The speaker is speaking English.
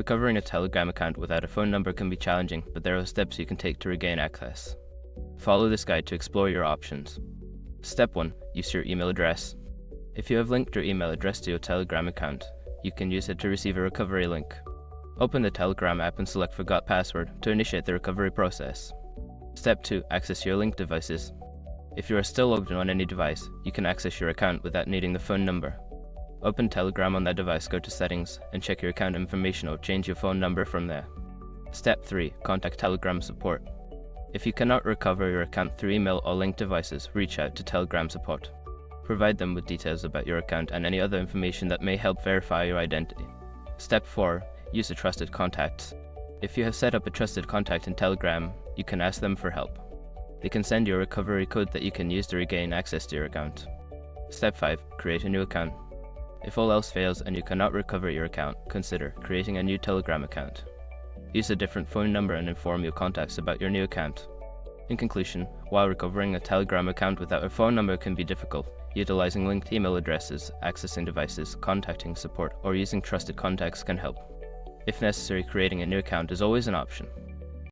Recovering a Telegram account without a phone number can be challenging, but there are steps you can take to regain access. Follow this guide to explore your options. Step 1. Use your email address. If you have linked your email address to your Telegram account, you can use it to receive a recovery link. Open the Telegram app and select Forgot Password to initiate the recovery process. Step 2. Access your linked devices. If you are still logged in on any device, you can access your account without needing the phone number. Open Telegram on that device, go to Settings, and check your account information or change your phone number from there. Step 3. Contact Telegram support. If you cannot recover your account through email or linked devices, reach out to Telegram support. Provide them with details about your account and any other information that may help verify your identity. Step 4. Use a trusted contact. If you have set up a trusted contact in Telegram, you can ask them for help. They can send you a recovery code that you can use to regain access to your account. Step 5. Create a new account. If all else fails and you cannot recover your account, consider creating a new Telegram account. Use a different phone number and inform your contacts about your new account. In conclusion, while recovering a Telegram account without a phone number can be difficult, utilizing linked email addresses, accessing devices, contacting support, or using trusted contacts can help. If necessary, creating a new account is always an option.